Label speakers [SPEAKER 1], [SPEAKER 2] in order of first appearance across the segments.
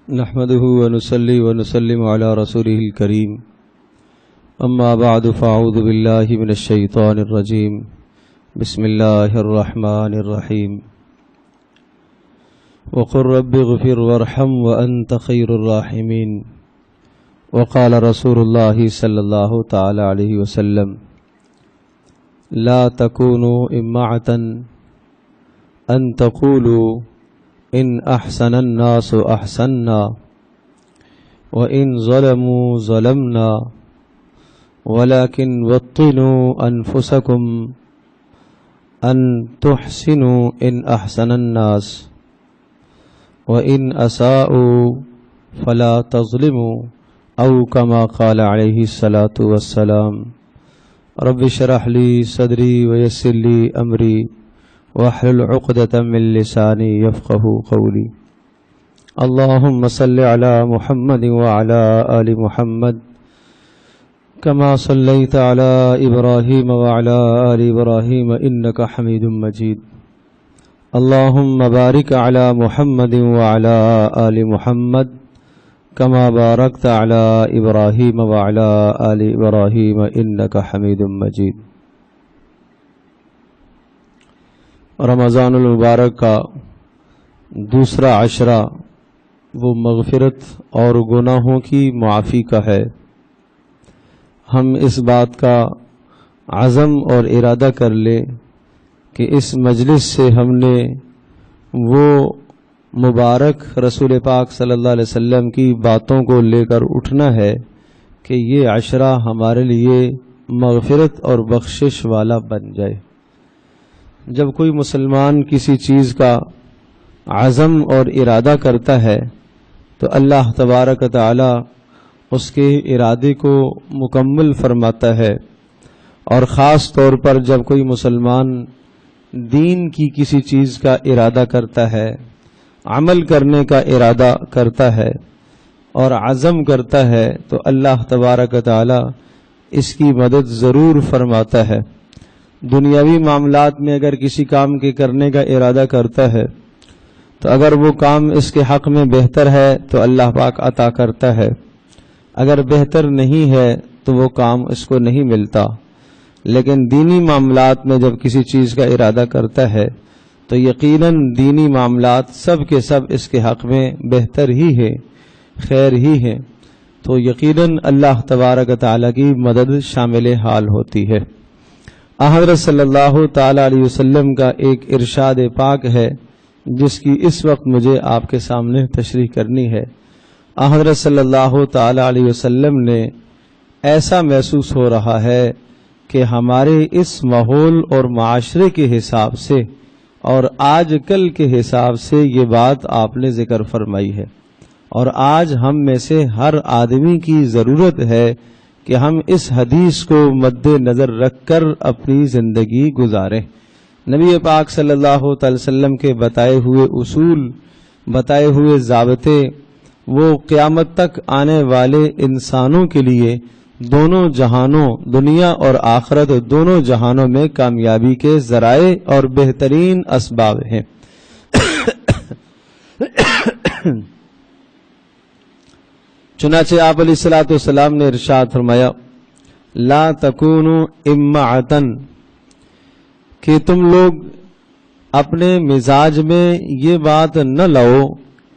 [SPEAKER 1] نحمده ونصلي ونسلم على رسوله الكريم اما بعد فاعوذ بالله من الشيطان الرجيم بسم الله الرحمن الرحيم وقل رب اغفر وارحم وأنت خير الراحمين وقال رسول الله صلى الله تعالى عليه وسلم لا تكونوا إمعة أن تقولوا إن أحسن الناس أحسننا وإن ظلموا ظلمنا ولكن وطنوا أنفسكم أن تحسنوا إن أحسن الناس وإن أساءوا فلا تظلموا أو كما قال عليه الصلاة والسلام رب اشرح لي صدري ويسر لي أمري واحلل عقدة من لساني يفقهوا قولي اللهم صل على محمد وعلى آل محمد كما صليت على إبراهيم وعلى آل إبراهيم إنك حميد مجيد اللهم بارك على محمد وعلى آل محمد كما باركت على إبراهيم وعلى آل إبراهيم إنك حميد مجيد رمضان المبارک کا دوسرا عشرہ وہ مغفرت اور گناہوں کی معافی کا ہے۔ ہم اس بات کا عزم اور ارادہ کر لیں کہ اس مجلس سے ہم نے وہ مبارک رسول پاک صلی اللہ علیہ وسلم کی باتوں کو لے کر اٹھنا ہے کہ یہ عشرہ ہمارے لیے مغفرت اور بخشش والا بن جائے۔ جب کوئی مسلمان کسی چیز کا عزم اور ارادہ کرتا ہے تو اللہ تبارک و تعالی اس کے ارادے کو مکمل فرماتا ہے، اور خاص طور پر جب کوئی مسلمان دین کی کسی چیز کا ارادہ کرتا ہے، عمل کرنے کا ارادہ کرتا ہے اور عزم کرتا ہے تو اللہ تبارک و تعالی اس کی مدد ضرور فرماتا ہے۔ دنیاوی معاملات میں اگر کسی کام کے کرنے کا ارادہ کرتا ہے تو اگر وہ کام اس کے حق میں بہتر ہے تو اللہ پاک عطا کرتا ہے، اگر بہتر نہیں ہے تو وہ کام اس کو نہیں ملتا۔ لیکن دینی معاملات میں جب کسی چیز کا ارادہ کرتا ہے تو یقیناً دینی معاملات سب کے سب اس کے حق میں بہتر ہی ہے، خیر ہی ہے، تو یقیناً اللہ تبارک و تعالی کی مدد شامل حال ہوتی ہے۔ حضرت صلی اللہ تعالی علیہ وسلم کا ایک ارشاد پاک ہے جس کی اس وقت مجھے آپ کے سامنے تشریح کرنی ہے۔ حضرت صلی اللہ تعالی علیہ وسلم نے ایسا محسوس ہو رہا ہے کہ ہمارے اس ماحول اور معاشرے کے حساب سے اور آج کل کے حساب سے یہ بات آپ نے ذکر فرمائی ہے، اور آج ہم میں سے ہر آدمی کی ضرورت ہے کہ ہم اس حدیث کو مد نظر رکھ کر اپنی زندگی گزاریں۔ نبی پاک صلی اللہ تعالی وسلم کے بتائے ہوئے اصول، بتائے ہوئے ضابطے وہ قیامت تک آنے والے انسانوں کے لیے دونوں جہانوں، دنیا اور آخرت دونوں جہانوں میں کامیابی کے ذرائع اور بہترین اسباب ہیں۔ چنانچہ آپ علیہ الصلوۃ والسلام نے ارشاد فرمایا لا تکونوا امعتن، کہ تم لوگ اپنے مزاج میں یہ بات نہ لاؤ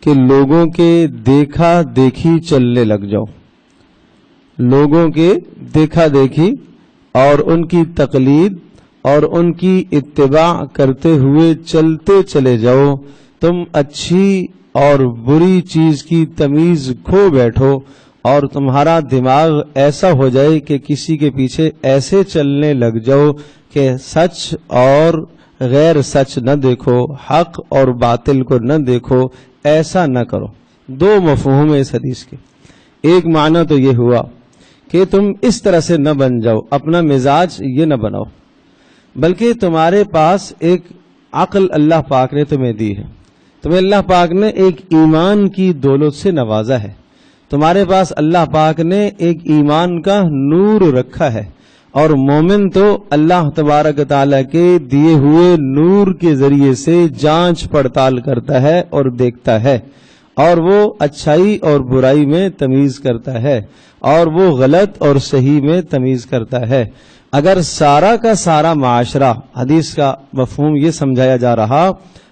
[SPEAKER 1] کہ لوگوں کے دیکھا دیکھی چلنے لگ جاؤ، لوگوں کے دیکھا دیکھی اور ان کی تقلید اور ان کی اتباع کرتے ہوئے چلتے چلے جاؤ، تم اچھی اور بری چیز کی تمیز کھو بیٹھو اور تمہارا دماغ ایسا ہو جائے کہ کسی کے پیچھے ایسے چلنے لگ جاؤ کہ سچ اور غیر سچ نہ دیکھو، حق اور باطل کو نہ دیکھو، ایسا نہ کرو۔ دو مفہوم ہے اس حدیث کے۔ ایک معنی تو یہ ہوا کہ تم اس طرح سے نہ بن جاؤ، اپنا مزاج یہ نہ بناؤ، بلکہ تمہارے پاس ایک عقل اللہ پاک نے تمہیں دی ہے، تمہیں اللہ پاک نے ایک ایمان کی دولت سے نوازا ہے، تمہارے پاس اللہ پاک نے ایک ایمان کا نور رکھا ہے، اور مومن تو اللہ تبارک تعالیٰ کے دیے ہوئے نور کے ذریعے سے جانچ پڑتال کرتا ہے اور دیکھتا ہے، اور وہ اچھائی اور برائی میں تمیز کرتا ہے، اور وہ غلط اور صحیح میں تمیز کرتا ہے۔ اگر سارا کا سارا معاشرہ، حدیث کا مفہوم یہ سمجھایا جا رہا،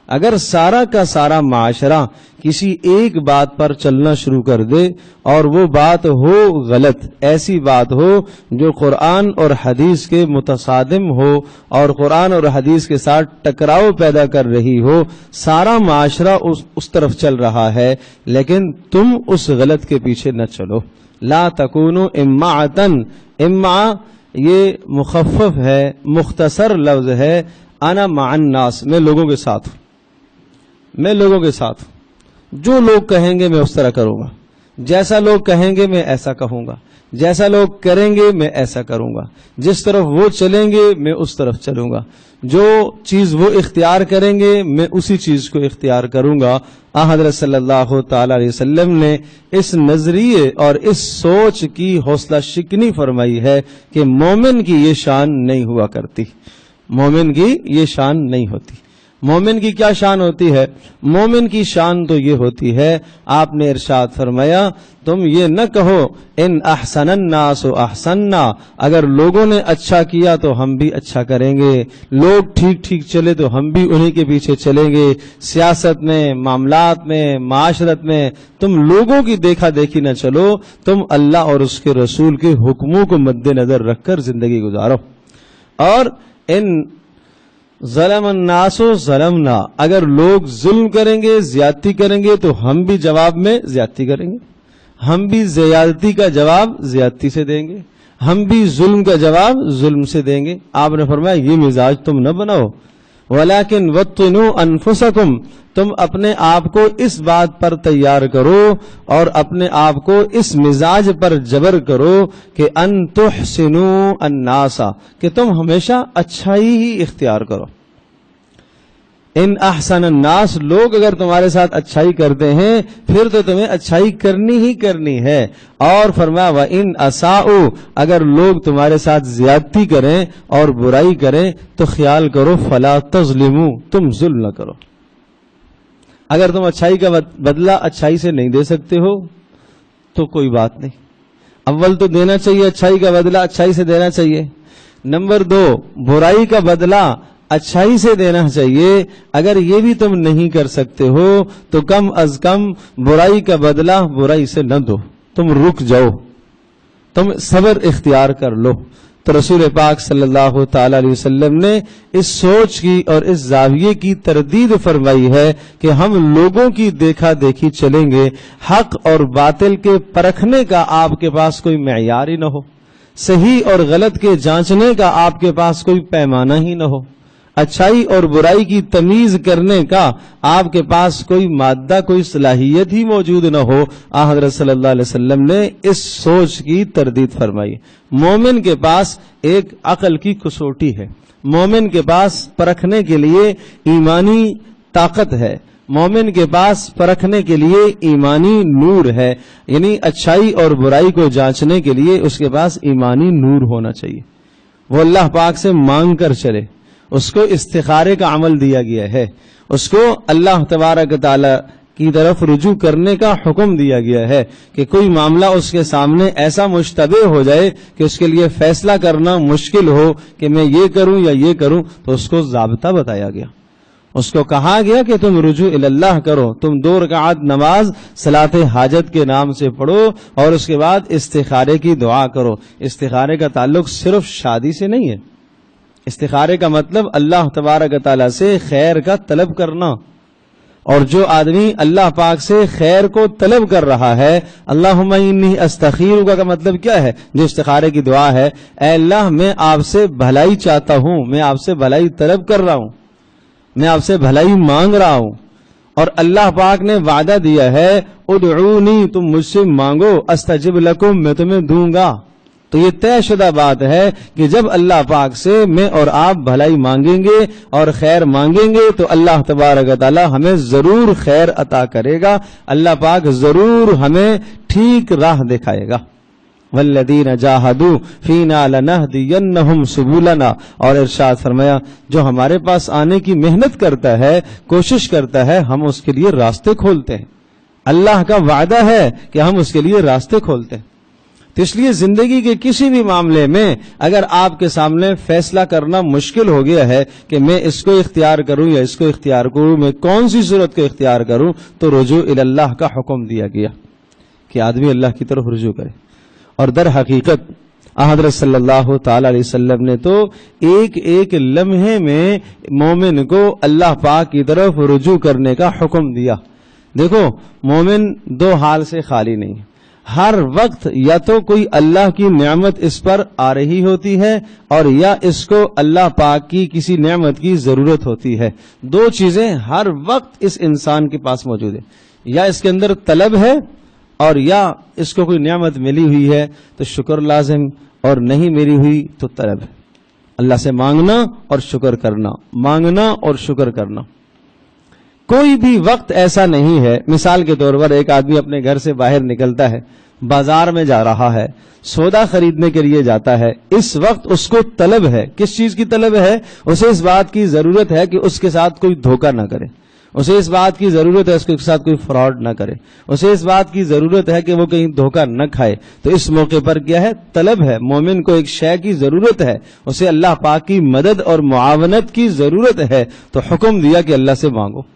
[SPEAKER 1] اگر سارا کا سارا معاشرہ کسی ایک بات پر چلنا شروع کر دے اور وہ بات ہو غلط، ایسی بات ہو جو قرآن اور حدیث کے متصادم ہو اور قرآن اور حدیث کے ساتھ ٹکراؤ پیدا کر رہی ہو، سارا معاشرہ اس طرف چل رہا ہے، لیکن تم اس غلط کے پیچھے نہ چلو۔ لا تکونوا امعتن، امع یہ مخفف ہے، مختصر لفظ ہے، انا مع الناس، میں لوگوں کے ساتھ ہوں، میں لوگوں کے ساتھ ہوں، جو لوگ کہیں گے میں اس طرح کروں گا، جیسا لوگ کہیں گے میں ایسا کہوں گا، جیسا لوگ کریں گے میں ایسا کروں گا، جس طرف وہ چلیں گے میں اس طرف چلوں گا، جو چیز وہ اختیار کریں گے میں اسی چیز کو اختیار کروں گا۔ حضرت صلی اللہ تعالی علیہ وسلم نے اس نظریے اور اس سوچ کی حوصلہ شکنی فرمائی ہے کہ مومن کی یہ شان نہیں ہوا کرتی، مومن کی یہ شان نہیں ہوتی۔ مومن کی کیا شان ہوتی ہے؟ مومن کی شان تو یہ ہوتی ہے، آپ نے ارشاد فرمایا تم یہ نہ کہو ان احسن الناس احسننا، اگر لوگوں نے اچھا کیا تو ہم بھی اچھا کریں گے، لوگ ٹھیک ٹھیک چلے تو ہم بھی انہی کے پیچھے چلیں گے۔ سیاست میں، معاملات میں، معاشرت میں تم لوگوں کی دیکھا دیکھی نہ چلو، تم اللہ اور اس کے رسول کے حکموں کو مد نظر رکھ کر زندگی گزارو۔ اور ان ظلم الناس ظلمنا، اگر لوگ ظلم کریں گے، زیادتی کریں گے تو ہم بھی جواب میں زیادتی کریں گے، ہم بھی زیادتی کا جواب زیادتی سے دیں گے، ہم بھی ظلم کا جواب ظلم سے دیں گے۔ آپ نے فرمایا یہ مزاج تم نہ بناؤ، ولیکن وطنوا انفسکم، تم اپنے آپ کو اس بات پر تیار کرو اور اپنے آپ کو اس مزاج پر جبر کرو کہ ان تحسنوا الناس، کہ تم ہمیشہ اچھائی ہی اختیار کرو۔ ان احسن الناس، لوگ اگر تمہارے ساتھ اچھائی کرتے ہیں پھر تو تمہیں اچھائی کرنی ہی کرنی ہے۔ اور فرمایا وَإِنْ أَسَاءُوا، اگر لوگ تمہارے ساتھ زیادتی کریں اور برائی کریں تو خیال کرو فَلَا تَظْلِمُوا، تم ظلم نہ کرو۔ اگر تم اچھائی کا بدلہ اچھائی سے نہیں دے سکتے ہو تو کوئی بات نہیں، اول تو دینا چاہیے، اچھائی کا بدلہ اچھائی سے دینا چاہیے۔ نمبر 2، برائی کا بدلہ اچھائی سے دینا چاہیے۔ اگر یہ بھی تم نہیں کر سکتے ہو تو کم از کم برائی کا بدلہ برائی سے نہ دو، تم رک جاؤ، تم صبر اختیار کر لو۔ تو رسول پاک صلی اللہ تعالی علیہ وسلم نے اس سوچ کی اور اس زاویے کی تردید فرمائی ہے کہ ہم لوگوں کی دیکھا دیکھی چلیں گے، حق اور باطل کے پرکھنے کا آپ کے پاس کوئی معیار ہی نہ ہو، صحیح اور غلط کے جانچنے کا آپ کے پاس کوئی پیمانہ ہی نہ ہو، اچھائی اور برائی کی تمیز کرنے کا آپ کے پاس کوئی مادہ، کوئی صلاحیت ہی موجود نہ ہو۔ حضرت صلی اللہ علیہ وسلم نے اس سوچ کی تردید فرمائی۔ مومن کے پاس ایک عقل کی کسوٹی ہے، مومن کے پاس پرکھنے کے لیے ایمانی طاقت ہے، مومن کے پاس پرکھنے کے لیے ایمانی نور ہے، یعنی اچھائی اور برائی کو جانچنے کے لیے اس کے پاس ایمانی نور ہونا چاہیے، وہ اللہ پاک سے مانگ کر چلے۔ اس کو استخارے کا عمل دیا گیا ہے، اس کو اللہ تبارک تعالی کی طرف رجوع کرنے کا حکم دیا گیا ہے کہ کوئی معاملہ اس کے سامنے ایسا مشتبہ ہو جائے کہ اس کے لیے فیصلہ کرنا مشکل ہو کہ میں یہ کروں یا یہ کروں، تو اس کو ضابطہ بتایا گیا، اس کو کہا گیا کہ تم رجوع اللہ کرو، تم 2 رکعت نماز صلاۃ حاجت کے نام سے پڑھو اور اس کے بعد استخارے کی دعا کرو۔ استخارے کا تعلق صرف شادی سے نہیں ہے، استخارے کا مطلب اللہ تبارک تعالیٰ سے خیر کا طلب کرنا، اور جو آدمی اللہ پاک سے خیر کو طلب کر رہا ہے، اللہم انی استخیرک کا مطلب کیا ہے؟ جو استخارے کی دعا ہے، اے اللہ میں آپ سے بھلائی چاہتا ہوں، میں آپ سے بھلائی طلب کر رہا ہوں، میں آپ سے بھلائی مانگ رہا ہوں، اور اللہ پاک نے وعدہ دیا ہے ادعونی، تم مجھ سے مانگو، استجب لکم، میں تمہیں دوں گا۔ تو یہ طے شدہ بات ہے کہ جب اللہ پاک سے میں اور آپ بھلائی مانگیں گے اور خیر مانگیں گے تو اللہ تبارک تعالی ہمیں ضرور خیر عطا کرے گا، اللہ پاک ضرور ہمیں ٹھیک راہ دکھائے گا۔ والذین جاہدوا فینا لنہدینہم سبلنا، اور ارشاد فرمایا جو ہمارے پاس آنے کی محنت کرتا ہے، کوشش کرتا ہے، ہم اس کے لیے راستے کھولتے ہیں۔ اللہ کا وعدہ ہے کہ ہم اس کے لیے راستے کھولتے ہیں۔ تو اس لیے زندگی کے کسی بھی معاملے میں اگر آپ کے سامنے فیصلہ کرنا مشکل ہو گیا ہے کہ میں اس کو اختیار کروں یا اس کو اختیار کروں، میں کون سی صورت کو اختیار کروں، تو رجوع الی اللہ کا حکم دیا گیا کہ آدمی اللہ کی طرف رجوع کرے۔ اور در حقیقت حضرت صلی اللہ تعالی علیہ وسلم نے تو ایک ایک لمحے میں مومن کو اللہ پاک کی طرف رجوع کرنے کا حکم دیا۔ دیکھو مومن دو حال سے خالی نہیں، ہر وقت یا تو کوئی اللہ کی نعمت اس پر آ رہی ہوتی ہے اور یا اس کو اللہ پاک کی کسی نعمت کی ضرورت ہوتی ہے۔ دو چیزیں ہر وقت اس انسان کے پاس موجود ہے، یا اس کے اندر طلب ہے اور یا اس کو کوئی نعمت ملی ہوئی ہے تو شکر لازم، اور نہیں ملی ہوئی تو طلب ہے۔ اللہ سے مانگنا اور شکر کرنا، مانگنا اور شکر کرنا۔ کوئی بھی وقت ایسا نہیں ہے، مثال کے طور پر ایک آدمی اپنے گھر سے باہر نکلتا ہے، بازار میں جا رہا ہے، سودا خریدنے کے لیے جاتا ہے، اس وقت اس کو طلب ہے۔ کس چیز کی طلب ہے؟ اسے اس بات کی ضرورت ہے کہ اس کے ساتھ کوئی دھوکہ نہ کرے، اسے اس بات کی ضرورت ہے اس کے ساتھ کوئی فراڈ نہ کرے، اسے اس بات کی ضرورت ہے کہ وہ کہیں دھوکہ نہ کھائے۔ تو اس موقع پر کیا ہے؟ طلب ہے۔ مومن کو ایک شے کی ضرورت ہے، اسے اللہ پاک کی مدد اور معاونت کی ضرورت ہے، تو حکم دیا کہ اللہ سے مانگو۔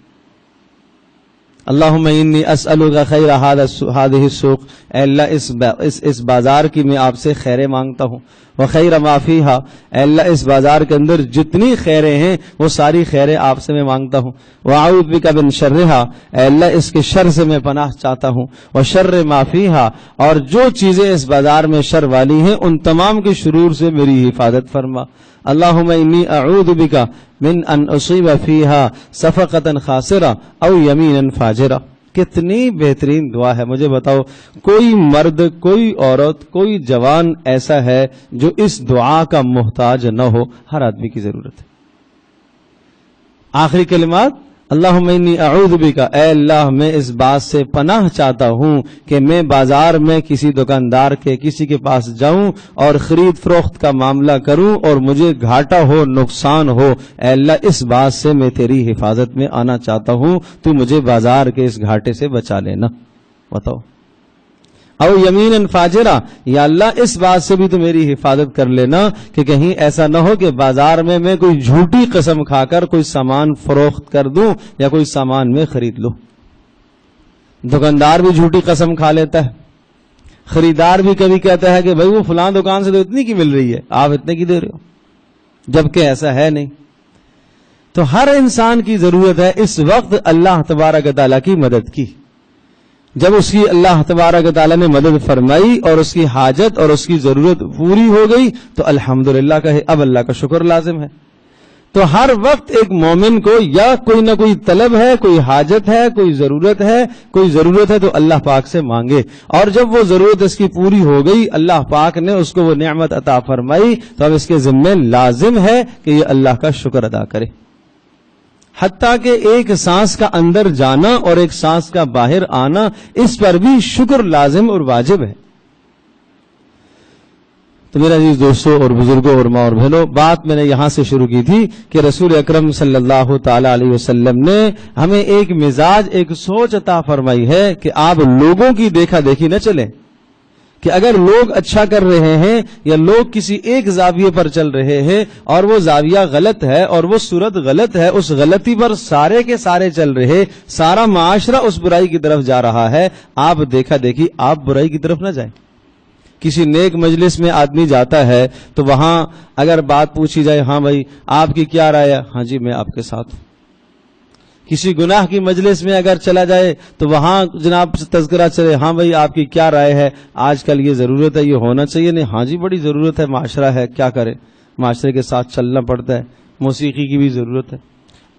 [SPEAKER 1] اللہم انی اسألک خیر ہذہ السوق، اے اللہ اس بازار کی میں آپ سے خیریں مانگتا ہوں، وخیر ما فیہا، اے اللہ اس بازار کے اندر جتنی خیریں ہیں وہ ساری خیریں آپ سے میں مانگتا ہوں، واعوذ بک من شرہا، اے اللہ اس کے شر سے میں پناہ چاہتا ہوں، وشر ما فیہا، اور جو چیزیں اس بازار میں شر والی ہیں ان تمام کے شرور سے میری حفاظت فرما۔ اللہم انی اعوذ بک من ان اصیب فیہا صفقۃ خاسرہ او یمینا فاجرہ۔ کتنی بہترین دعا ہے، مجھے بتاؤ کوئی مرد، کوئی عورت، کوئی جوان ایسا ہے جو اس دعا کا محتاج نہ ہو؟ ہر آدمی کی ضرورت ہے۔ آخری کلمات اللہم انی اعوذ بک، اے اللہ میں اس بات سے پناہ چاہتا ہوں کہ میں بازار میں کسی دکاندار کے کسی کے پاس جاؤں اور خرید فروخت کا معاملہ کروں اور مجھے گھاٹا ہو، نقصان ہو، اے اللہ اس بات سے میں تیری حفاظت میں آنا چاہتا ہوں، تو مجھے بازار کے اس گھاٹے سے بچا لینا۔ بتاؤ۔ او یمینا فاجرہ، یا اللہ اس بات سے بھی تو میری حفاظت کر لینا کہ کہیں ایسا نہ ہو کہ بازار میں کوئی جھوٹی قسم کھا کر کوئی سامان فروخت کر دوں یا کوئی سامان میں خرید لوں۔ دکاندار بھی جھوٹی قسم کھا لیتا ہے، خریدار بھی کبھی کہتا ہے کہ بھائی وہ فلاں دکان سے تو اتنی کی مل رہی ہے، آپ اتنے کی دے رہے ہو، جبکہ ایسا ہے نہیں۔ تو ہر انسان کی ضرورت ہے اس وقت اللہ تبارک و تعالیٰ کی مدد کی۔ جب اس کی اللہ تبارک و تعالیٰ نے مدد فرمائی اور اس کی حاجت اور اس کی ضرورت پوری ہو گئی تو الحمدللہ کہے، اب اللہ کا شکر لازم ہے۔ تو ہر وقت ایک مومن کو یا کوئی نہ کوئی طلب ہے، کوئی حاجت ہے، کوئی ضرورت ہے تو اللہ پاک سے مانگے، اور جب وہ ضرورت اس کی پوری ہو گئی، اللہ پاک نے اس کو وہ نعمت عطا فرمائی، تو اب اس کے ذمہ لازم ہے کہ یہ اللہ کا شکر ادا کرے۔ حتیٰ کہ ایک سانس کا اندر جانا اور ایک سانس کا باہر آنا، اس پر بھی شکر لازم اور واجب ہے۔ تو میرے عزیز دوستوں اور بزرگوں اور ماں اور بہنوں، بات میں نے یہاں سے شروع کی تھی کہ رسول اکرم صلی اللہ تعالی علیہ وسلم نے ہمیں ایک مزاج، ایک سوچ عطا فرمائی ہے کہ آپ لوگوں کی دیکھا دیکھی نہ چلیں، کہ اگر لوگ اچھا کر رہے ہیں یا لوگ کسی ایک زاویے پر چل رہے ہیں اور وہ زاویہ غلط ہے اور وہ صورت غلط ہے، اس غلطی پر سارے کے سارے چل رہے، سارا معاشرہ اس برائی کی طرف جا رہا ہے، آپ دیکھا دیکھی آپ برائی کی طرف نہ جائیں۔ کسی نیک مجلس میں آدمی جاتا ہے تو وہاں اگر بات پوچھی جائے، ہاں بھائی آپ کی کیا رائے ہے، ہاں جی میں آپ کے ساتھ ہوں۔ کسی گناہ کی مجلس میں اگر چلا جائے تو وہاں جناب تذکرہ چلے، ہاں بھائی آپ کی کیا رائے ہے، آج کل یہ ضرورت ہے، یہ ہونا چاہیے، نہیں ہاں جی بڑی ضرورت ہے، معاشرہ ہے کیا کرے، معاشرے کے ساتھ چلنا پڑتا ہے، موسیقی کی بھی ضرورت ہے،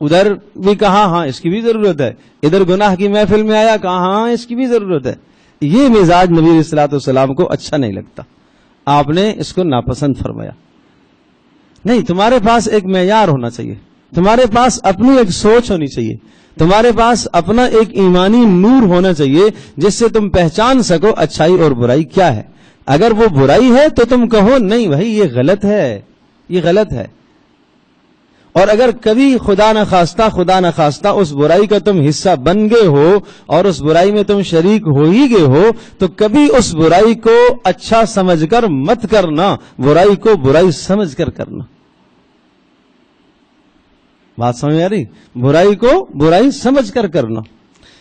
[SPEAKER 1] ادھر بھی کہا ہاں اس کی بھی ضرورت ہے، ادھر گناہ کی محفل میں آیا کہا ہاں اس کی بھی ضرورت ہے۔ یہ مزاج نبی علیہ الصلوۃ والسلام کو اچھا نہیں لگتا، آپ نے اس کو ناپسند فرمایا۔ نہیں، تمہارے پاس ایک معیار ہونا چاہیے، تمہارے پاس اپنی ایک سوچ ہونی چاہیے، تمہارے پاس اپنا ایک ایمانی نور ہونا چاہیے جس سے تم پہچان سکو اچھائی اور برائی کیا ہے۔ اگر وہ برائی ہے تو تم کہو نہیں بھائی یہ غلط ہے، یہ غلط ہے. اور اگر کبھی خدا نخواستہ اس برائی کا تم حصہ بن گئے ہو اور اس برائی میں تم شریک ہو ہی گئے ہو تو کبھی اس برائی کو اچھا سمجھ کر مت کرنا، برائی کو برائی سمجھ کر کرنا. بات سمجھ آ رہی؟ برائی کو برائی سمجھ کر کرنا.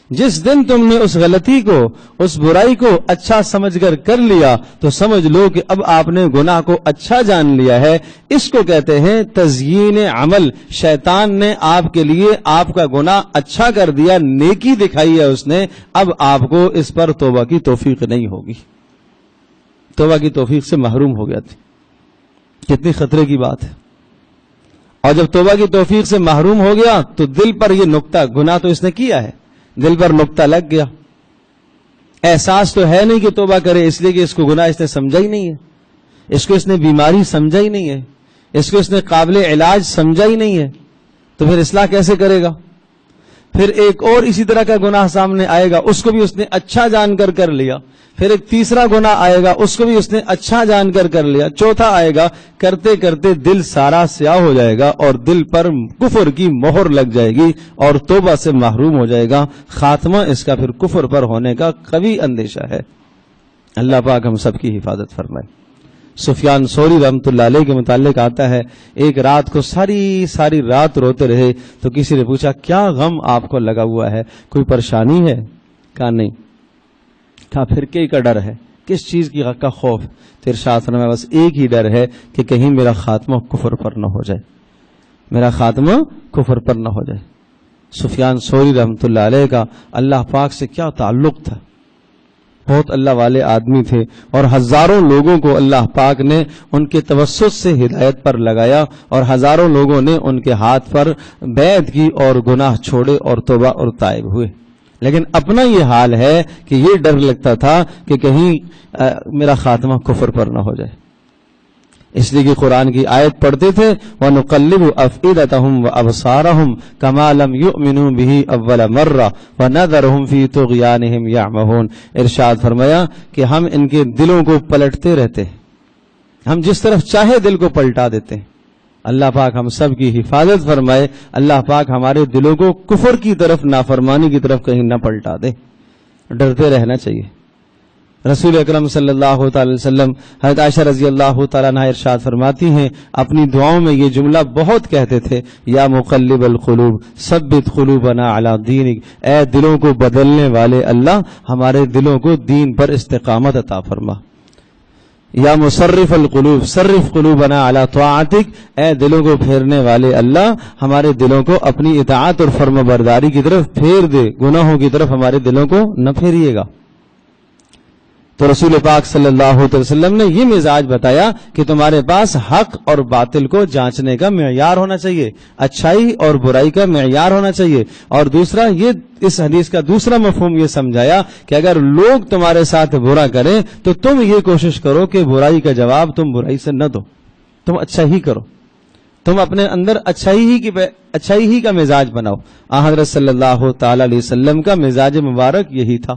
[SPEAKER 1] جس دن تم نے اس غلطی کو، اس برائی کو اچھا سمجھ کر لیا تو سمجھ لو کہ اب آپ نے گناہ کو اچھا جان لیا ہے. اس کو کہتے ہیں تزیین عمل. شیطان نے آپ کے لیے آپ کا گناہ اچھا کر دیا، نیکی دکھائی ہے اس نے، اب آپ کو اس پر توبہ کی توفیق نہیں ہوگی. توبہ کی توفیق سے محروم ہو گیا تھی. کتنی خطرے کی بات ہے. اور جب توبہ کی توفیق سے محروم ہو گیا تو دل پر یہ نقطہ، گناہ تو اس نے کیا ہے، دل پر نقطہ لگ گیا. احساس تو ہے نہیں کہ توبہ کرے، اس لیے کہ اس کو گناہ اس نے سمجھا ہی نہیں ہے، اس کو اس نے بیماری سمجھا ہی نہیں ہے، اس کو اس نے قابل علاج سمجھا ہی نہیں ہے، تو پھر اصلاح کیسے کرے گا؟ پھر ایک اور اسی طرح کا گناہ سامنے آئے گا، اس کو بھی اس نے اچھا جان کر لیا. پھر ایک تیسرا گناہ آئے گا، اس کو بھی اس نے اچھا جان کر لیا. چوتھا آئے گا، کرتے کرتے دل سارا سیاہ ہو جائے گا اور دل پر کفر کی مہر لگ جائے گی اور توبہ سے محروم ہو جائے گا. خاتمہ اس کا پھر کفر پر ہونے کا قوی اندیشہ ہے. اللہ پاک ہم سب کی حفاظت فرمائے. سفیان ثوری رحمۃ اللہ علیہ کے متعلق آتا ہے، ایک رات کو ساری رات روتے رہے تو کسی نے پوچھا کیا غم آپ کو لگا ہوا ہے، کوئی پریشانی ہے؟ کہا نہیں. کہا پھر کئی کا ڈر ہے، کس چیز کا خوف؟ تو ارشاد فرمایا بس ایک ہی ڈر ہے کہ کہیں میرا خاتمہ کفر پر نہ ہو جائے، میرا خاتمہ کفر پر نہ ہو جائے. سفیان ثوری رحمۃ اللہ علیہ کا اللہ پاک سے کیا تعلق تھا، بہت اللہ والے آدمی تھے اور ہزاروں لوگوں کو اللہ پاک نے ان کے توسط سے ہدایت پر لگایا اور ہزاروں لوگوں نے ان کے ہاتھ پر بیعت کی اور گناہ چھوڑے اور توبہ اور تائب ہوئے. لیکن اپنا یہ حال ہے کہ یہ ڈر لگتا تھا کہ کہیں میرا خاتمہ کفر پر نہ ہو جائے. اس لیے کہ قرآن کی آیت پڑھتے تھے وَنُقَلِّبُ أَفْئِدَتَهُمْ وَأَبْصَارَهُمْ كَمَا لَمْ يُؤْمِنُوا بِهِ أَوَّلَ مَرَّةٍ وَنَذَرُهُمْ فِي طُغْيَانِهِمْ يَعْمَهُونَ. ارشاد فرمایا کہ ہم ان کے دلوں کو پلٹتے رہتے ہیں، ہم جس طرف چاہے دل کو پلٹا دیتے ہیں. اللہ پاک ہم سب کی حفاظت فرمائے. اللہ پاک ہمارے دلوں کو کفر کی طرف، نافرمانی کی طرف کہیں نہ پلٹا دے. ڈرتے رہنا چاہیے. رسول اکرم صلی اللہ تعالی وسلم حضرت عائشہ رضی اللہ تعالیٰ عنہا ارشاد فرماتی ہیں اپنی دعاؤں میں یہ جملہ بہت کہتے تھے، یا مقلب القلوب ثبت قلوبنا علی دینک. اے دلوں کو بدلنے والے اللہ، ہمارے دلوں کو دین پر استقامت عطا فرما. یا مصرف القلوب صرف قلوبنا علی طاعتک. اے دلوں کو پھیرنے والے اللہ، ہمارے دلوں کو اپنی اطاعت اور فرما برداری کی طرف پھیر دے، گناہوں کی طرف ہمارے دلوں کو نہ پھیریے گا. تو رسول پاک صلی اللہ علیہ وسلم نے یہ مزاج بتایا کہ تمہارے پاس حق اور باطل کو جانچنے کا معیار ہونا چاہیے، اچھائی اور برائی کا معیار ہونا چاہیے. اور دوسرا یہ اس حدیث کا دوسرا مفہوم یہ سمجھایا کہ اگر لوگ تمہارے ساتھ برا کریں تو تم یہ کوشش کرو کہ برائی کا جواب تم برائی سے نہ دو، تم اچھا ہی کرو، تم اپنے اندر اچھائی ہی کا مزاج بناؤ. حضرت صلی اللہ تعالی علیہ وسلم کا مزاج مبارک یہی تھا.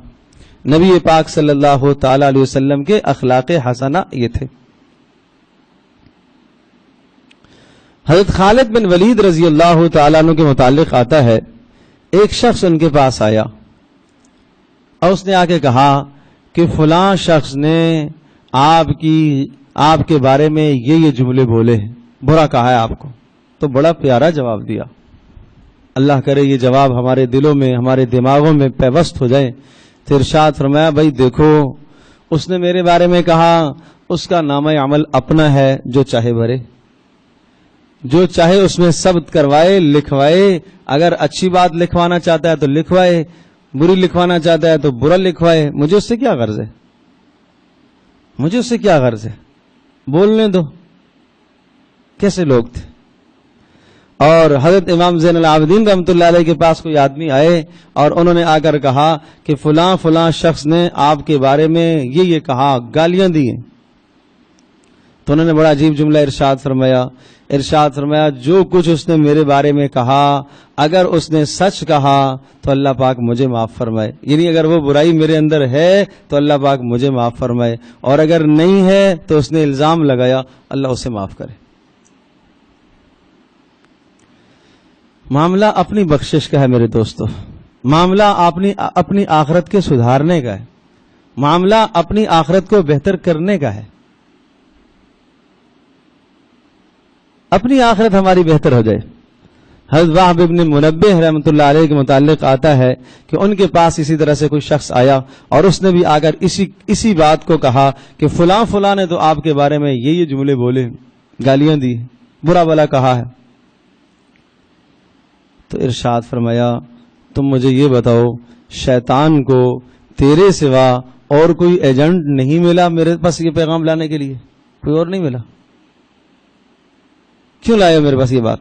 [SPEAKER 1] نبی پاک صلی اللہ تعالی علیہ وسلم کے اخلاق حسنہ یہ تھے. حضرت خالد بن ولید رضی اللہ تعالیٰ عنہ کے متعلق آتا ہے ایک شخص ان کے پاس آیا اور اس نے آ کے کہا کہ فلاں شخص نے آپ کے بارے میں یہ جملے بولے ہیں، برا کہا ہے آپ کو. تو بڑا پیارا جواب دیا. اللہ کرے یہ جواب ہمارے دلوں میں، ہمارے دماغوں میں پیوست ہو جائے. تو ارشاد فرمایا بھائی دیکھو، اس نے میرے بارے میں کہا اس کا نامہ عمل اپنا ہے، جو چاہے بھرے، جو چاہے اس میں ثبت کروائے، لکھوائے. اگر اچھی بات لکھوانا چاہتا ہے تو لکھوائے، بری لکھوانا چاہتا ہے تو برا لکھوائے. مجھے اس سے کیا غرض ہے، مجھے اس سے کیا غرض ہے، بولنے دو. کیسے لوگ تھے. اور حضرت امام زین العابدین رحمۃ اللہ علیہ کے پاس کوئی آدمی آئے اور انہوں نے آ کر کہا کہ فلاں شخص نے آپ کے بارے میں یہ کہا، گالیاں دی ہیں. تو انہوں نے بڑا عجیب جملہ ارشاد فرمایا جو کچھ اس نے میرے بارے میں کہا اگر اس نے سچ کہا تو اللہ پاک مجھے معاف فرمائے، یعنی اگر وہ برائی میرے اندر ہے تو اللہ پاک مجھے معاف فرمائے، اور اگر نہیں ہے تو اس نے الزام لگایا، اللہ اسے معاف کرے۔ معاملہ اپنی بخشش کا ہے میرے دوستو، معاملہ اپنی آخرت کے سدھارنے کا ہے، معاملہ اپنی آخرت کو بہتر کرنے کا ہے، اپنی آخرت ہماری بہتر ہو جائے۔ حضرت وہب بن منبہ رحمۃ اللہ علیہ کے متعلق آتا ہے کہ ان کے پاس اسی طرح سے کوئی شخص آیا اور اس نے بھی آ کر اسی بات کو کہا کہ فلاں نے تو آپ کے بارے میں یہ جملے بولے، گالیاں دی، برا بلا کہا ہے۔ تو ارشاد فرمایا تم مجھے یہ بتاؤ، شیطان کو تیرے سوا اور کوئی ایجنٹ نہیں ملا میرے پاس یہ پیغام لانے کے لیے؟ کوئی اور نہیں ملا؟ کیوں لائے میرے پاس یہ بات؟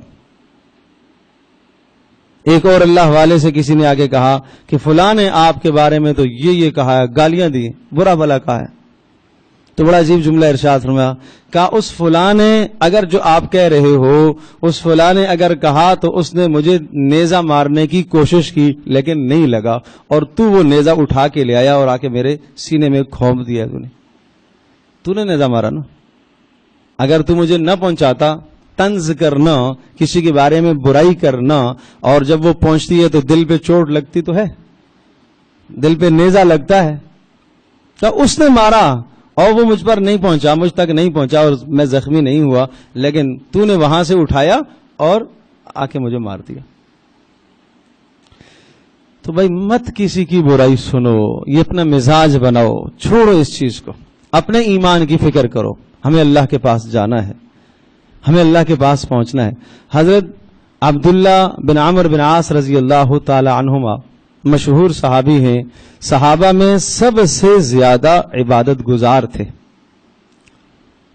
[SPEAKER 1] ایک اور اللہ والے سے کسی نے آگے کہا کہ فلاں نے آپ کے بارے میں تو یہ کہا ہے، گالیاں دی، برا بلا کہا ہے۔ تو بڑا عجیب جملہ ارشاد فرمایا، کہا اس فلاں نے اگر جو آپ کہہ رہے ہو، اس فلاں نے اگر کہا تو اس نے مجھے نیزہ مارنے کی کوشش کی لیکن نہیں لگا، اور تو وہ نیزہ اٹھا کے لے آیا اور آ کے میرے سینے میں کھونپ دیا، تو نے نیزہ مارا نا۔ اگر تو مجھے نہ پہنچاتا، طنز کرنا، کسی کے بارے میں برائی کرنا، اور جب وہ پہنچتی ہے تو دل پہ چوٹ لگتی تو ہے، دل پہ نیزہ لگتا ہے، تو اس نے مارا اور وہ مجھ پر نہیں پہنچا، مجھ تک نہیں پہنچا اور میں زخمی نہیں ہوا، لیکن تو نے وہاں سے اٹھایا اور آ کے مجھے مار دیا۔ تو بھائی مت کسی کی برائی سنو، یہ اپنا مزاج بناؤ، چھوڑو اس چیز کو، اپنے ایمان کی فکر کرو۔ ہمیں اللہ کے پاس جانا ہے، ہمیں اللہ کے پاس پہنچنا ہے۔ حضرت عبداللہ بن عمرو بن عاص رضی اللہ تعالی عنہما مشہور صحابی ہیں، صحابہ میں سب سے زیادہ عبادت گزار تھے۔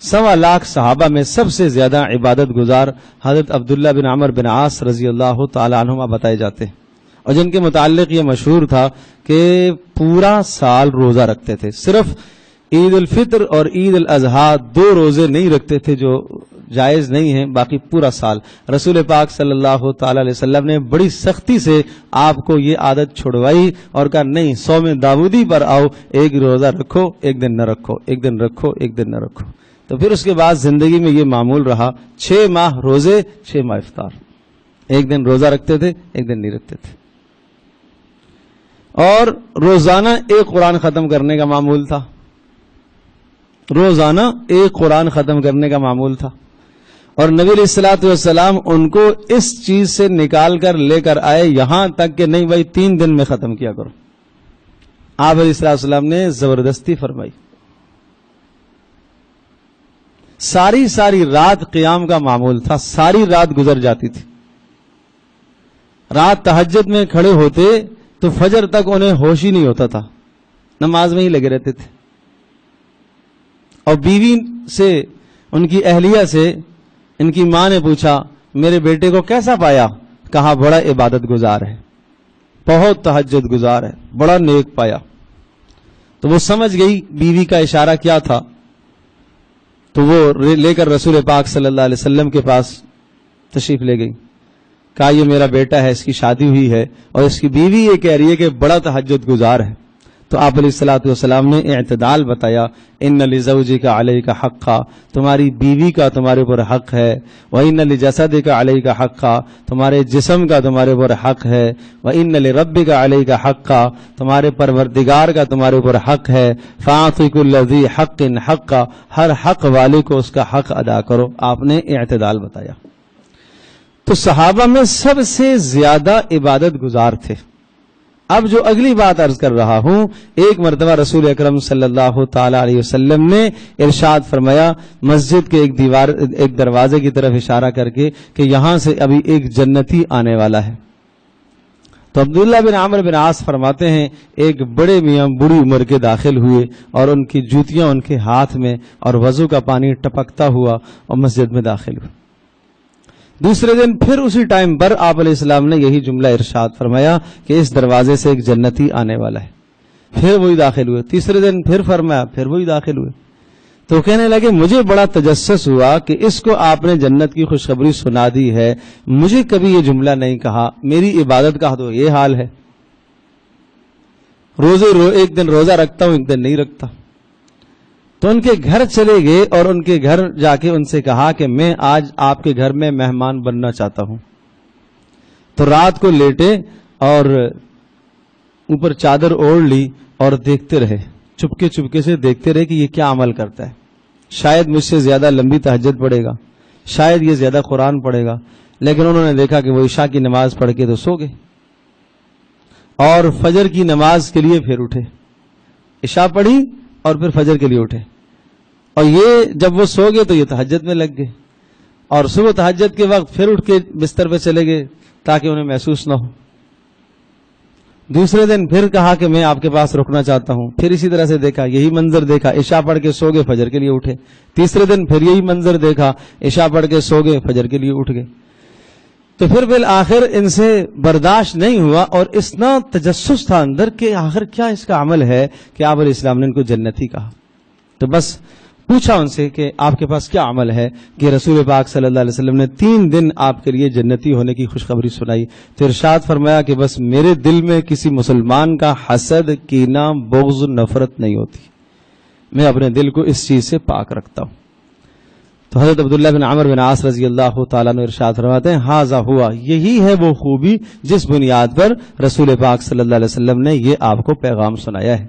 [SPEAKER 1] 1.25 صحابہ میں سب سے زیادہ عبادت گزار حضرت عبداللہ بن عمرو بن عاص رضی اللہ تعالی عنہما بتائے جاتے ہیں، اور جن کے متعلق یہ مشہور تھا کہ پورا سال روزہ رکھتے تھے، صرف عید الفطر اور عید الاضحیٰ 2 روزے نہیں رکھتے تھے جو جائز نہیں ہیں، باقی پورا سال۔ رسول پاک صلی اللہ تعالی علیہ وسلم نے بڑی سختی سے آپ کو یہ عادت چھڑوائی اور کہا نہیں، صوم داودی پر آؤ، ایک روزہ رکھو، ایک دن نہ رکھو، ایک دن رکھو، ایک دن نہ رکھو۔ تو پھر اس کے بعد زندگی میں یہ معمول رہا، 6 ماہ روزے، 6 ماہ افطار، ایک دن روزہ رکھتے تھے، ایک دن نہیں رکھتے تھے، اور روزانہ ایک قرآن ختم کرنے کا معمول تھا، روزانہ ایک قرآن ختم کرنے کا معمول تھا۔ اور نبی علیہ الصلوۃ والسلام ان کو اس چیز سے نکال کر لے کر آئے یہاں تک کہ نہیں بھائی 3 دن میں ختم کیا کرو۔ آپ علیہ الصلوۃ والسلام نے زبردستی فرمائی، ساری رات قیام کا معمول تھا، ساری رات گزر جاتی تھی، رات تہجد میں کھڑے ہوتے تو فجر تک انہیں ہوش ہی نہیں ہوتا تھا، نماز میں ہی لگے رہتے تھے۔ اور بیوی سے، ان کی اہلیہ سے ان کی ماں نے پوچھا میرے بیٹے کو کیسا پایا؟ کہا بڑا عبادت گزار ہے، بہت تہجد گزار ہے، بڑا نیک پایا۔ تو وہ سمجھ گئی بیوی کا اشارہ کیا تھا، تو وہ لے کر رسول پاک صلی اللہ علیہ وسلم کے پاس تشریف لے گئی، کہا یہ میرا بیٹا ہے، اس کی شادی ہوئی ہے اور اس کی بیوی یہ کہہ رہی ہے کہ بڑا تہجد گزار ہے۔ تو آپ علیہ الصلوۃ والسلام نے اعتدال بتایا، ان لزوجک علیک حقا، تمہاری بیوی کا تمہارے اوپر حق ہے، وان لجسدک علیک حقا، تمہارے جسم کا تمہارے اوپر حق ہے، وان لربک علیک حقا، تمہارے پروردگار کا تمہارے اوپر حق ہے، فاعط کل ذی حق حقا، ہر حق والے کو اس کا حق ادا کرو۔ آپ نے اعتدال بتایا۔ تو صحابہ میں سب سے زیادہ عبادت گزار تھے۔ اب جو اگلی بات عرض کر رہا ہوں، ایک مرتبہ رسول اکرم صلی اللہ تعالی علیہ وسلم نے ارشاد فرمایا مسجد کے ایک دروازے کی طرف اشارہ کر کے کہ یہاں سے ابھی ایک جنتی آنے والا ہے۔ تو عبداللہ بن عمرو بن عاص فرماتے ہیں ایک بڑے میاں بڑی عمر کے داخل ہوئے اور ان کی جوتیاں ان کے ہاتھ میں اور وضو کا پانی ٹپکتا ہوا اور مسجد میں داخل ہوئے۔ دوسرے دن پھر اسی ٹائم پر آپ علیہ السلام نے یہی جملہ ارشاد فرمایا کہ اس دروازے سے ایک جنتی آنے والا ہے، پھر وہی داخل ہوئے۔ تیسرے دن پھر فرمایا، پھر وہی داخل ہوئے۔ تو کہنے لگے مجھے بڑا تجسس ہوا کہ اس کو آپ نے جنت کی خوشخبری سنا دی ہے، مجھے کبھی یہ جملہ نہیں کہا، میری عبادت کا تو یہ حال ہے، ایک دن روزہ رکھتا ہوں ایک دن نہیں رکھتا۔ تو ان کے گھر چلے گئے اور ان کے گھر جا کے ان سے کہا کہ میں آج آپ کے گھر میں مہمان بننا چاہتا ہوں۔ تو رات کو لیٹے اور اوپر چادر اوڑھ لی اور دیکھتے رہے، چپکے چپکے سے دیکھتے رہے کہ یہ کیا عمل کرتا ہے، شاید مجھ سے زیادہ لمبی تہجد پڑھے گا، شاید یہ زیادہ قرآن پڑھے گا، لیکن انہوں نے دیکھا کہ وہ عشاء کی نماز پڑھ کے تو سو گئے اور فجر کی نماز کے لیے پھر اٹھے، عشاء پڑھی اور پھر فجر کے لیے اٹھے، اور یہ جب وہ سو گئے تو یہ تہجد میں لگ گئے، اور صبح تہجد کے وقت پھر اٹھ کے بستر پہ چلے گئے تاکہ انہیں محسوس نہ ہو۔ دوسرے دن پھر کہا کہ میں آپ کے پاس رکنا چاہتا ہوں، پھر اسی طرح سے دیکھا، یہی منظر دیکھا، عشاء پڑھ کے سو گئے، فجر کے لیے اٹھے۔ تیسرے دن پھر یہی منظر دیکھا، عشاء پڑھ کے سو گئے، فجر کے لیے اٹھ گئے۔ تو پھر بالآخر ان سے برداشت نہیں ہوا اور اتنا تجسس تھا اندر کہ آخر کیا اس کا عمل ہے کہ آپ علیہ السلام نے ان کو جنتی کہا۔ تو بس پوچھا ان سے کہ آپ کے پاس کیا عمل ہے، کہ رسول پاک صلی اللہ علیہ وسلم نے 3 دن آپ کے لیے جنتی ہونے کی خوشخبری سنائی۔ تو ارشاد فرمایا کہ بس میرے دل میں کسی مسلمان کا حسد، کینہ، بغض، نفرت نہیں ہوتی، میں اپنے دل کو اس چیز سے پاک رکھتا ہوں۔ تو حضرت عبداللہ بن عمر بن عاص رضی اللہ تعالیٰ عنہ ارشاد فرماتے ہیں ہاذا ہوا، یہی ہے وہ خوبی جس بنیاد پر رسول پاک صلی اللہ علیہ وسلم نے یہ آپ کو پیغام سنایا ہے۔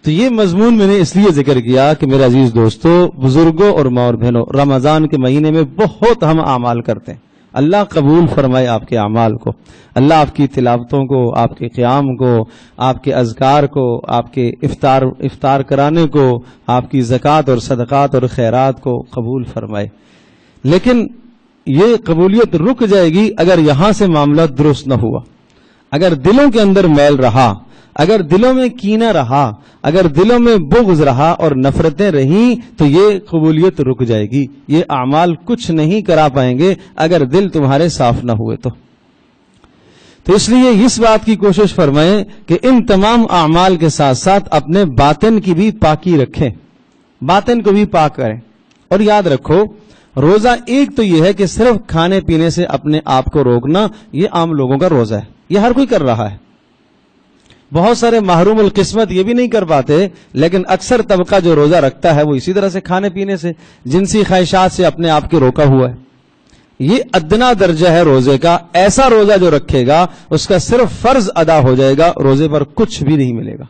[SPEAKER 1] تو یہ مضمون میں نے اس لیے ذکر کیا کہ میرے عزیز دوستو، بزرگوں اور ماں اور بہنوں، رمضان کے مہینے میں بہت ہم اعمال کرتے ہیں، اللہ قبول فرمائے آپ کے اعمال کو، اللہ آپ کی تلاوتوں کو، آپ کے قیام کو، آپ کے اذکار کو، آپ کے افطار کرانے کو، آپ کی زکوٰۃ اور صدقات اور خیرات کو قبول فرمائے۔ لیکن یہ قبولیت رک جائے گی اگر یہاں سے معاملہ درست نہ ہوا، اگر دلوں کے اندر میل رہا، اگر دلوں میں کینہ رہا، اگر دلوں میں بغض رہا اور نفرتیں رہیں تو یہ قبولیت رک جائے گی، یہ اعمال کچھ نہیں کرا پائیں گے اگر دل تمہارے صاف نہ ہوئے تو اس لیے اس بات کی کوشش فرمائیں کہ ان تمام اعمال کے ساتھ ساتھ اپنے باطن کی بھی پاکی رکھیں، باطن کو بھی پاک کریں۔ اور یاد رکھو، روزہ ایک تو یہ ہے کہ صرف کھانے پینے سے اپنے آپ کو روکنا، یہ عام لوگوں کا روزہ ہے، یہ ہر کوئی کر رہا ہے۔ بہت سارے محروم القسمت یہ بھی نہیں کر پاتے، لیکن اکثر طبقہ جو روزہ رکھتا ہے وہ اسی طرح سے کھانے پینے سے، جنسی خواہشات سے اپنے آپ کے روکا ہوا ہے۔ یہ ادنا درجہ ہے روزے کا، ایسا روزہ جو رکھے گا اس کا صرف فرض ادا ہو جائے گا، روزے پر کچھ بھی نہیں ملے گا۔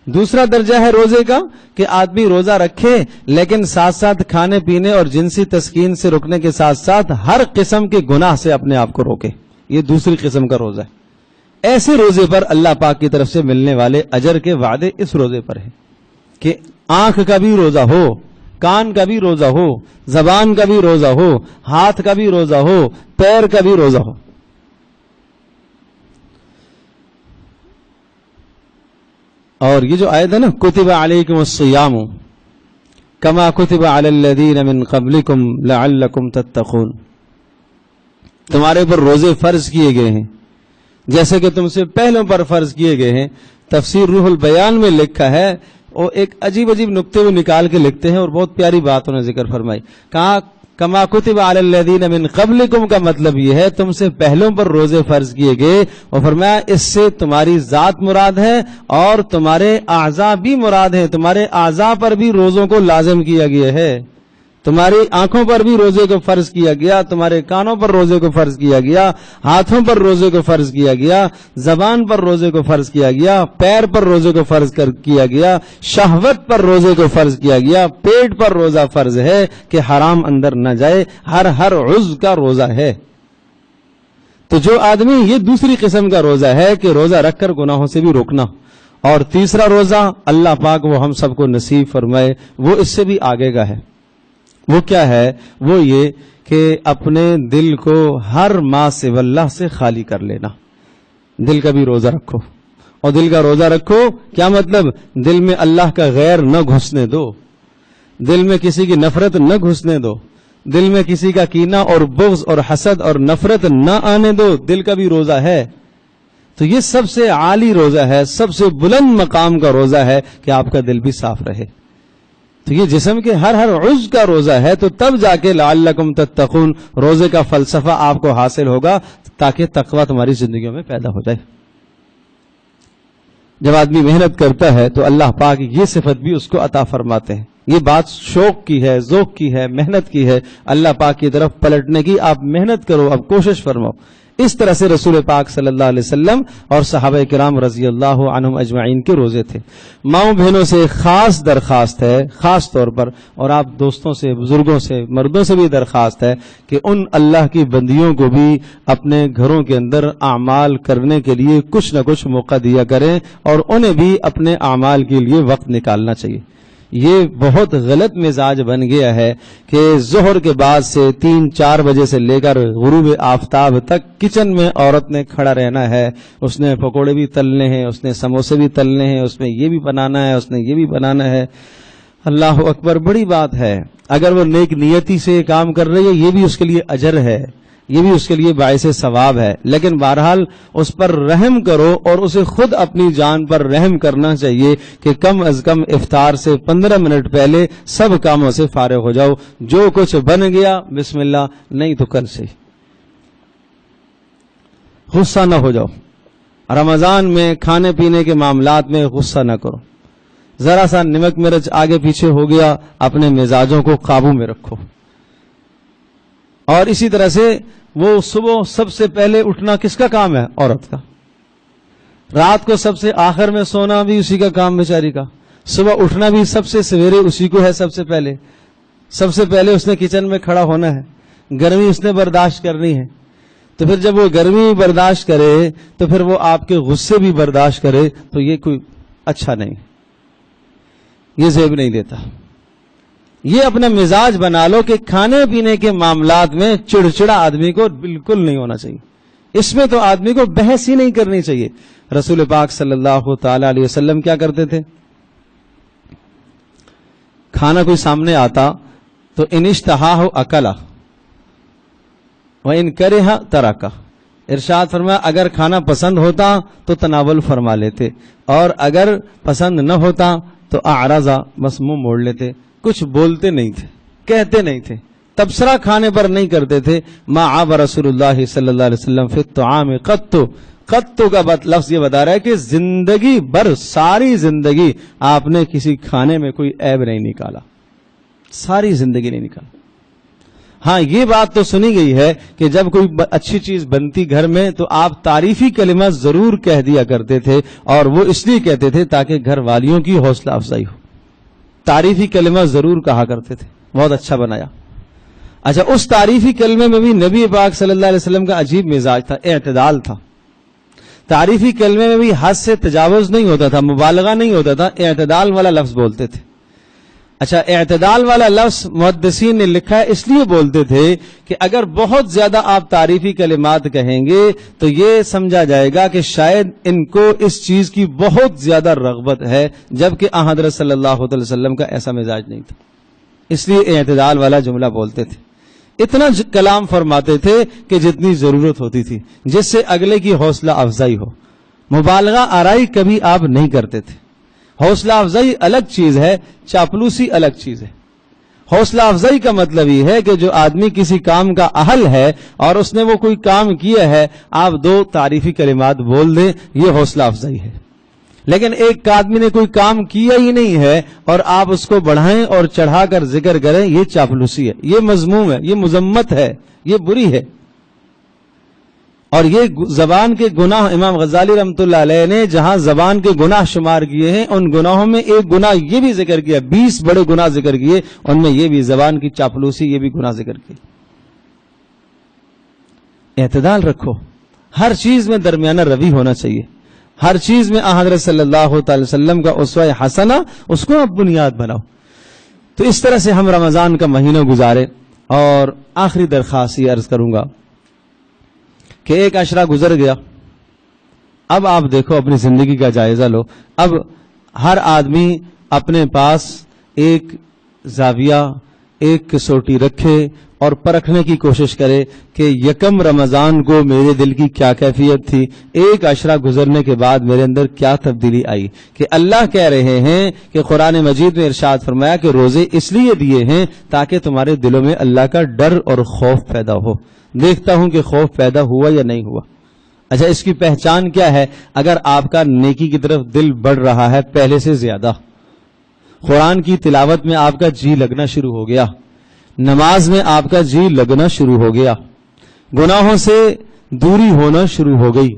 [SPEAKER 1] دوسرا درجہ ہے روزے کا کہ آدمی روزہ رکھے لیکن ساتھ ساتھ کھانے پینے اور جنسی تسکین سے رکنے کے ساتھ ساتھ ہر قسم کے گناہ سے اپنے آپ کو روکے، یہ دوسری قسم کا روزہ ہے۔ ایسے روزے پر اللہ پاک کی طرف سے ملنے والے اجر کے وعدے اس روزے پر ہیں کہ آنکھ کا بھی روزہ ہو، کان کا بھی روزہ ہو، زبان کا بھی روزہ ہو، ہاتھ کا بھی روزہ ہو، پیر کا بھی روزہ ہو۔ اور یہ جو آیت ہے نا، کتب علیکم الصیام کما کتب علی الذین من قبلکم لعلکم تتقون، تمہارے اوپر روزے فرض کیے گئے ہیں جیسے کہ تم سے پہلوں پر فرض کیے گئے ہیں۔ تفسیر روح البیان میں لکھا ہے، وہ ایک عجیب عجیب نقطے وہ نکال کے لکھتے ہیں اور بہت پیاری بات انہوں نے ذکر فرمائی۔ کہا کما کتب علی الذین من قبلکم کا مطلب یہ ہے تم سے پہلوں پر روزے فرض کیے گئے، اور فرمایا اس سے تمہاری ذات مراد ہے اور تمہارے اعضاء بھی مراد ہیں، تمہارے اعضاء پر بھی روزوں کو لازم کیا گیا ہے، تمہاری آنکھوں پر بھی روزے کو فرض کیا گیا، تمہارے کانوں پر روزے کو فرض کیا گیا، ہاتھوں پر روزے کو فرض کیا گیا، زبان پر روزے کو فرض کیا گیا، پیر پر روزے کو فرض کیا گیا، شہوت پر روزے کو فرض کیا گیا، پیٹ پر روزہ فرض ہے کہ حرام اندر نہ جائے، ہر عضو کا روزہ ہے۔ تو جو آدمی، یہ دوسری قسم کا روزہ ہے کہ روزہ رکھ کر گناہوں سے بھی روکنا، اور تیسرا روزہ اللہ پاک وہ ہم سب کو نصیب فرمائے، وہ اس سے بھی آگے کا ہے۔ وہ کیا ہے؟ وہ یہ کہ اپنے دل کو ہر ما سوی اللہ سے خالی کر لینا۔ دل کا بھی روزہ رکھو، اور دل کا روزہ رکھو کیا مطلب؟ دل میں اللہ کا غیر نہ گھسنے دو، دل میں کسی کی نفرت نہ گھسنے دو، دل میں کسی کا کینہ اور بغض اور حسد اور نفرت نہ آنے دو، دل کا بھی روزہ ہے۔ تو یہ سب سے عالی روزہ ہے، سب سے بلند مقام کا روزہ ہے کہ آپ کا دل بھی صاف رہے۔ تو یہ جسم کے ہر عضو کا روزہ ہے، تو تب جا کے لعلکم تتقون روزے کا فلسفہ آپ کو حاصل ہوگا، تاکہ تقوی تمہاری زندگیوں میں پیدا ہو جائے۔ جب آدمی محنت کرتا ہے تو اللہ پاک یہ صفت بھی اس کو عطا فرماتے ہیں۔ یہ بات شوق کی ہے، ذوق کی ہے، محنت کی ہے، اللہ پاک کی طرف پلٹنے کی۔ آپ محنت کرو، اب کوشش فرماؤ۔ اس طرح سے رسول پاک صلی اللہ علیہ وسلم اور صحابہ کرام رضی اللہ عنہم اجمعین کے روزے تھے۔ ماؤں بہنوں سے خاص درخواست ہے، خاص طور پر، اور آپ دوستوں سے، بزرگوں سے، مردوں سے بھی درخواست ہے کہ ان اللہ کی بندیوں کو بھی اپنے گھروں کے اندر اعمال کرنے کے لیے کچھ نہ کچھ موقع دیا کریں، اور انہیں بھی اپنے اعمال کے لیے وقت نکالنا چاہیے۔ یہ بہت غلط مزاج بن گیا ہے کہ ظہر کے بعد سے 3-4 بجے سے لے کر غروب آفتاب تک کچن میں عورت نے کھڑا رہنا ہے۔ اس نے پکوڑے بھی تلنے ہیں، اس نے سموسے بھی تلنے ہیں، اس میں یہ بھی بنانا ہے، اس نے یہ بھی بنانا ہے۔ اللہ اکبر، بڑی بات ہے۔ اگر وہ نیک نیتی سے کام کر رہی ہے، یہ بھی اس کے لیے اجر ہے، یہ بھی اس کے لیے باعث ثواب ہے، لیکن بہرحال اس پر رحم کرو، اور اسے خود اپنی جان پر رحم کرنا چاہیے کہ کم از کم افطار سے 15 منٹ پہلے سب کاموں سے فارغ ہو جاؤ۔ جو کچھ بن گیا بسم اللہ، نہیں تو کل سے غصہ نہ ہو جاؤ۔ رمضان میں کھانے پینے کے معاملات میں غصہ نہ کرو۔ ذرا سا نمک مرچ آگے پیچھے ہو گیا، اپنے مزاجوں کو قابو میں رکھو۔ اور اسی طرح سے وہ صبح سب سے پہلے اٹھنا کس کا کام ہے؟ عورت کا۔ رات کو سب سے آخر میں سونا بھی اسی کا کام بیچاری کا۔ صبح اٹھنا بھی سب سے سویرے اسی کو ہے، سب سے پہلے اس نے کچن میں کھڑا ہونا ہے۔ گرمی اس نے برداشت کرنی ہے، تو پھر جب وہ گرمی برداشت کرے تو پھر وہ آپ کے غصے بھی برداشت کرے، تو یہ کوئی اچھا نہیں، یہ زیب نہیں دیتا۔ یہ اپنا مزاج بنا لو کہ کھانے پینے کے معاملات میں چڑچڑا آدمی کو بالکل نہیں ہونا چاہیے۔ اس میں تو آدمی کو بحث ہی نہیں کرنی چاہیے۔ رسول پاک صلی اللہ تعالی علیہ وسلم کیا کرتے تھے؟ کھانا کوئی سامنے آتا تو ان اشتہاہ اکلا وان کرہ ترکہ، ارشاد فرمایا اگر کھانا پسند ہوتا تو تناول فرما لیتے، اور اگر پسند نہ ہوتا تو اعرضا، بس منہ موڑ لیتے، کچھ بولتے نہیں تھے، کہتے نہیں تھے، تبصرہ کھانے پر نہیں کرتے تھے۔ ما عاب رسول اللہ صلی اللہ علیہ وسلم فی الطعام قط کا لفظ یہ بتا رہا ہے کہ زندگی بھر، ساری زندگی آپ نے کسی کھانے میں کوئی عیب نہیں نکالا، ساری زندگی نہیں نکالا۔ ہاں یہ بات تو سنی گئی ہے کہ جب کوئی اچھی چیز بنتی گھر میں تو آپ تعریفی کلمہ ضرور کہہ دیا کرتے تھے، اور وہ اس لیے کہتے تھے تاکہ گھر والیوں کی حوصلہ افزائی ہو۔ تعریفی کلمہ ضرور کہا کرتے تھے، بہت اچھا بنایا۔ اچھا، اس تعریفی کلمے میں بھی نبی پاک صلی اللہ علیہ وسلم کا عجیب مزاج تھا، اعتدال تھا۔ تعریفی کلمے میں بھی حد سے تجاوز نہیں ہوتا تھا، مبالغہ نہیں ہوتا تھا، اعتدال والا لفظ بولتے تھے۔ اچھا، اعتدال والا لفظ محدثین نے لکھا ہے اس لیے بولتے تھے کہ اگر بہت زیادہ آپ تعریفی کلمات کہیں گے تو یہ سمجھا جائے گا کہ شاید ان کو اس چیز کی بہت زیادہ رغبت ہے، جبکہ حضرت صلی اللہ علیہ وسلم کا ایسا مزاج نہیں تھا، اس لیے اعتدال والا جملہ بولتے تھے۔ اتنا کلام فرماتے تھے کہ جتنی ضرورت ہوتی تھی، جس سے اگلے کی حوصلہ افزائی ہو۔ مبالغہ آرائی کبھی آپ نہیں کرتے تھے۔ حوصلہ افزائی الگ چیز ہے، چاپلوسی الگ چیز ہے۔ حوصلہ افزائی کا مطلب یہ ہے کہ جو آدمی کسی کام کا اہل ہے اور اس نے وہ کوئی کام کیا ہے، آپ 2 تعریفی کلمات بول دیں، یہ حوصلہ افزائی ہے۔ لیکن ایک آدمی نے کوئی کام کیا ہی نہیں ہے اور آپ اس کو بڑھائیں اور چڑھا کر ذکر کریں، یہ چاپلوسی ہے، یہ مذموم ہے، یہ مذمت ہے، یہ بری ہے۔ اور یہ زبان کے گناہ، امام غزالی رحمۃ اللہ علیہ نے جہاں زبان کے گناہ شمار کیے ہیں، ان گناہوں میں ایک گناہ یہ بھی ذکر کیا، 20 بڑے گناہ ذکر کیے، ان میں یہ بھی زبان کی چاپلوسی، یہ بھی گناہ ذکر کی۔ اعتدال رکھو، ہر چیز میں درمیانہ روی ہونا چاہیے، ہر چیز میں حضرت صلی اللہ تعالی وسلم کا اسوہ حسنہ، اس کو آپ بنیاد بناؤ۔ تو اس طرح سے ہم رمضان کا مہینہ گزارے۔ اور آخری درخواست یہ عرض کروں گا کہ ایک عشرہ گزر گیا، اب آپ دیکھو، اپنی زندگی کا جائزہ لو۔ اب ہر آدمی اپنے پاس ایک زاویہ، ایک کسوٹی رکھے اور پرکھنے کی کوشش کرے کہ یکم رمضان کو میرے دل کی کیا کیفیت تھی، ایک عشرہ گزرنے کے بعد میرے اندر کیا تبدیلی آئی. کہ اللہ کہہ رہے ہیں کہ قرآن مجید میں ارشاد فرمایا کہ روزے اس لیے دیے ہیں تاکہ تمہارے دلوں میں اللہ کا ڈر اور خوف پیدا ہو. دیکھتا ہوں کہ خوف پیدا ہوا یا نہیں ہوا. اچھا، اس کی پہچان کیا ہے؟ اگر آپ کا نیکی کی طرف دل بڑھ رہا ہے پہلے سے زیادہ، قرآن کی تلاوت میں آپ کا جی لگنا شروع ہو گیا، نماز میں آپ کا جی لگنا شروع ہو گیا، گناہوں سے دوری ہونا شروع ہو گئی،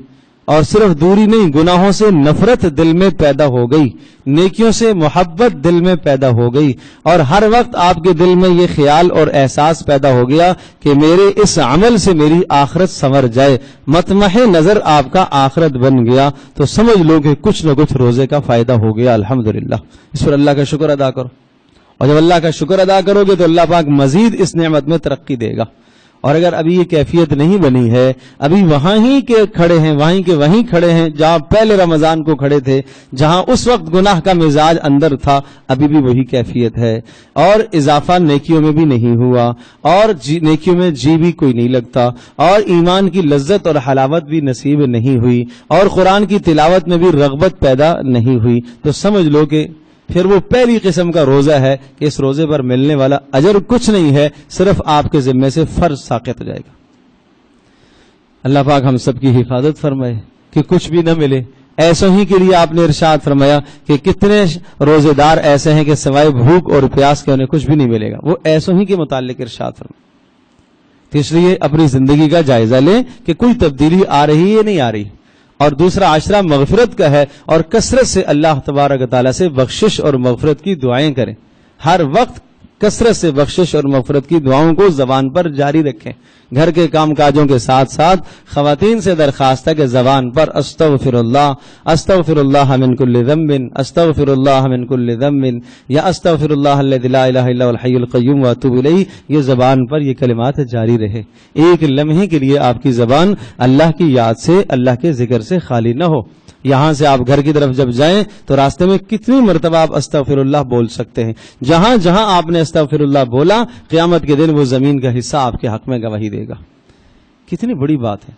[SPEAKER 1] اور صرف دوری نہیں، گناہوں سے نفرت دل میں پیدا ہو گئی، نیکیوں سے محبت دل میں پیدا ہو گئی، اور ہر وقت آپ کے دل میں یہ خیال اور احساس پیدا ہو گیا کہ میرے اس عمل سے میری آخرت سنور جائے، مطمح نظر آپ کا آخرت بن گیا، تو سمجھ لو کہ کچھ نہ کچھ روزے کا فائدہ ہو گیا. الحمدللہ. اس پر اللہ کا شکر ادا کرو، اور جب اللہ کا شکر ادا کرو گے تو اللہ پاک مزید اس نعمت میں ترقی دے گا. اور اگر ابھی یہ کیفیت نہیں بنی ہے، ابھی وہیں کے کھڑے ہیں، وہیں کھڑے ہیں جہاں پہلے رمضان کو کھڑے تھے، جہاں اس وقت گناہ کا مزاج اندر تھا، ابھی بھی وہی کیفیت ہے، اور اضافہ نیکیوں میں بھی نہیں ہوا، اور نیکیوں میں جی بھی کوئی نہیں لگتا، اور ایمان کی لذت اور حلاوت بھی نصیب نہیں ہوئی، اور قرآن کی تلاوت میں بھی رغبت پیدا نہیں ہوئی، تو سمجھ لو کہ پھر وہ پہلی قسم کا روزہ ہے کہ اس روزے پر ملنے والا اجر کچھ نہیں ہے، صرف آپ کے ذمے سے فرض ساقط ہو جائے گا. اللہ پاک ہم سب کی حفاظت فرمائے کہ کچھ بھی نہ ملے. ایسوں ہی کے لیے آپ نے ارشاد فرمایا کہ کتنے روزے دار ایسے ہیں کہ سوائے بھوک اور پیاس کے انہیں کچھ بھی نہیں ملے گا. وہ ایسوں ہی کے متعلق ارشاد فرمایا. تو اس لیے اپنی زندگی کا جائزہ لیں کہ کوئی تبدیلی آ رہی ہے یا نہیں آ رہی. اور دوسرا عشرہ مغفرت کا ہے، اور کثرت سے اللہ تبارک و تعالیٰ سے بخشش اور مغفرت کی دعائیں کریں. ہر وقت کثرت سے بخشش اور مغفرت کی دعاؤں کو زبان پر جاری رکھیں. گھر کے کام کاجوں کے ساتھ ساتھ خواتین سے درخواست ہے کہ زبان پر استغفر اللہ من کل ذنب، استغفر اللہ من کل ذنب، یا استغفر اللہ الذی لا الہ الا هو الحی القیوم واتوب الیہ، یہ زبان پر یہ کلمات جاری رہے. ایک لمحے کے لیے آپ کی زبان اللہ کی یاد سے، اللہ کے ذکر سے خالی نہ ہو. یہاں سے آپ گھر کی طرف جب جائیں تو راستے میں کتنی مرتبہ آپ استغفر اللہ بول سکتے ہیں. جہاں جہاں آپ نے استغفر اللہ بولا، قیامت کے دن وہ زمین کا حصہ آپ کے حق میں گواہی دے گا. کتنی بڑی بات ہے،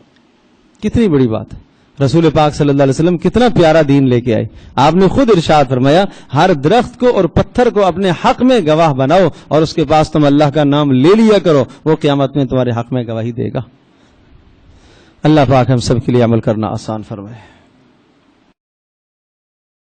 [SPEAKER 1] کتنی بڑی بات ہے. رسول پاک صلی اللہ علیہ وسلم کتنا پیارا دین لے کے آئے. آپ نے خود ارشاد فرمایا ہر درخت کو اور پتھر کو اپنے حق میں گواہ بناؤ، اور اس کے پاس تم اللہ کا نام لے لیا کرو، وہ قیامت میں تمہارے حق میں گواہی دے گا. اللہ پاک ہم سب کے لیے عمل کرنا آسان فرمائے.